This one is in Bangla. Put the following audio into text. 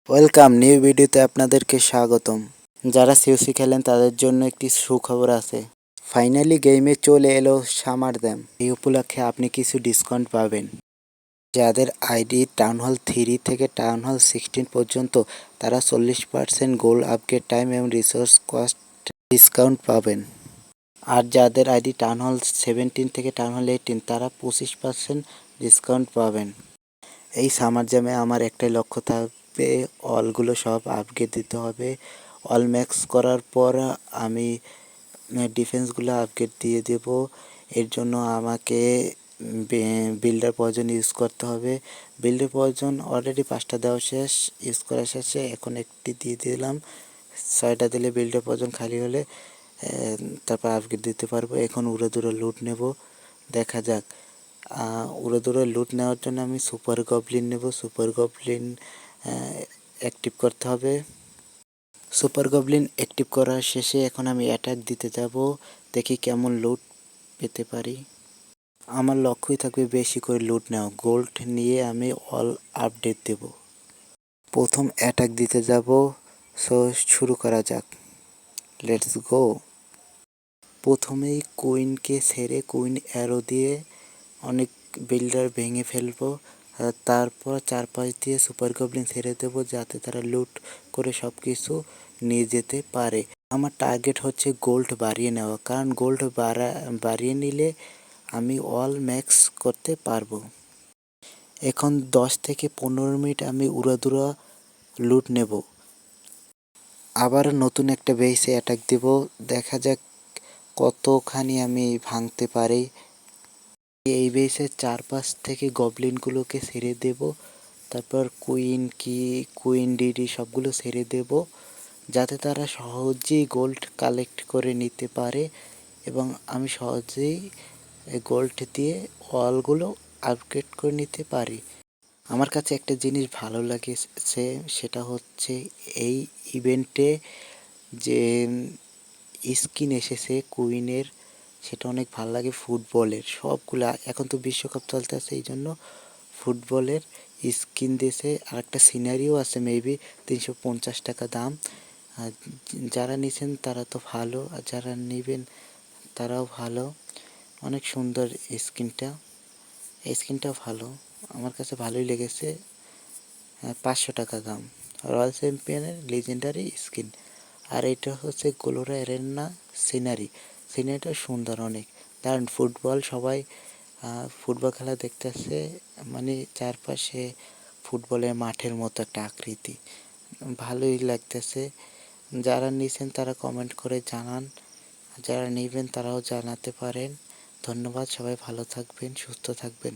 ওয়েলকাম নিউ ভিডিওতে আপনাদেরকে স্বাগতম। যারা সিওসি খেলেন তাদের জন্য একটি সুখবর আছে। ফাইনালি গেমে চলে এলো সামার দ্যাম। এই উপলক্ষে আপনি কিছু ডিসকাউন্ট পাবেন। যাদের আইডি টাউন হল 3 থেকে টাউন হল 16 পর্যন্ত তারা 40% গোল্ড আপগ্রেড টাইম এবং রিসোর্স কস্ট ডিসকাউন্ট পাবেন। আর যাদের আইডি টাউন হল 17 থেকে টাউন হল 18 তারা 25% ডিসকাউন্ট পাবেন। এই সামার জ্যামে আমার একটাই লক্ষ্য থাকবে, অলগুলো সব আপগ্রেড দিতে হবে। অল ম্যাক্স করার পর আমি ডিফেন্সগুলো আপগ্রেড দিয়ে দেব। এর জন্য আমাকে বিল্ডার পয়জন ইউজ করতে হবে। বিল্ডার পয়জন অলরেডি 5টা দেওয়া শেষ, ইউজ করা শেষে এখন একটি দিয়ে দিলাম। 6টা দিলে বিল্ডার পয়জন খালি হলে তারপর আপগ্রেড দিতে পারবো। এখন উড়ে দূরে লুট নেব, দেখা যাক। উড়োদুড়ো লুট নেওয়ার জন্য আমি সুপার গবলিন নেব। সুপার গবলিন অ্যাক্টিভ করতে হবে। সুপার গবলিন অ্যাক্টিভ করার শেষে এখন আমি অ্যাটাক দিতে যাব, দেখি কেমন লুট পেতে পারি। আমার লক্ষ্যই থাকবে বেশি করে লুট নেওয়া। গোল্ড নিয়ে আমি অল আপডেট দেব। প্রথম অ্যাটাক দিতে যাব, সো শুরু করা যাক। Let's go. প্রথমেই কুইনকে ছেড়ে কুইন অ্যারো দিয়ে অনেক বিল্ডার ভেঙে ফেলবো। তারপর চারপাশ দিয়ে সুপার গবলিন ছেড়ে দেবো যাতে তারা লুট করে সব কিছু নিয়ে যেতে পারে। আমার টার্গেট হচ্ছে গোল্ড বাড়িয়ে নেওয়া, কারণ গোল্ড বাড়িয়ে নিলে আমি অল ম্যাক্স করতে পারবো। এখন 10 থেকে 15 মিনিট আমি উড়াদুরা লুট নেব। আবার নতুন একটা বেসে অ্যাটাক দেব, দেখা যাক কতখানি আমি ভাঙতে পারি। এই বেসের চারপাশ থেকে গবলিনগুলোকে ছেড়ে দেব। তারপর কুইন ডিডি সবগুলো ছেড়ে দেব যাতে তারা সহজেই গোল্ড কালেক্ট করে নিতে পারে এবং আমি সহজেই গোল্ড দিয়ে ওয়ালগুলো আপগ্রেড করে নিতে পারি। আমার কাছে একটা জিনিস ভালো লাগেছে, সেটা হচ্ছে এই ইভেন্টে যে স্কিন এসেছে কুইনের, সেটা অনেক ভালো লাগে। ফুটবলের সবগুলা, এখন তো বিশ্বকাপ চলতে আছে এই জন্য ফুটবলের স্কিন দিয়েছে। আর একটা সিনারিও আছে, মেবি 350 টাকা দাম। আর যারা নিছেন তারা তো ভালো, আর যারা নেবেন তারাও ভালো। অনেক সুন্দর স্কিনটা, এই স্কিনটাও ভালো, আমার কাছে ভালোই লেগেছে। 500 টাকা দাম। রয়্যাল চ্যাম্পিয়নের লিজেন্ডারি স্কিন। আর এটা হচ্ছে গ্লোরা অ্যারেনা সিনারিটা সুন্দর অনেক। কারণ ফুটবল সবাই ফুটবল খেলা দেখতেছে, মানে চারপাশে ফুটবলের মাঠের মতো একটা আকৃতি, ভালোই লাগতেছে। যারা নিছেন তারা কমেন্ট করে জানান, যারা নেবেন তারাও জানাতে পারেন। ধন্যবাদ, সবাই ভালো থাকবেন, সুস্থ থাকবেন।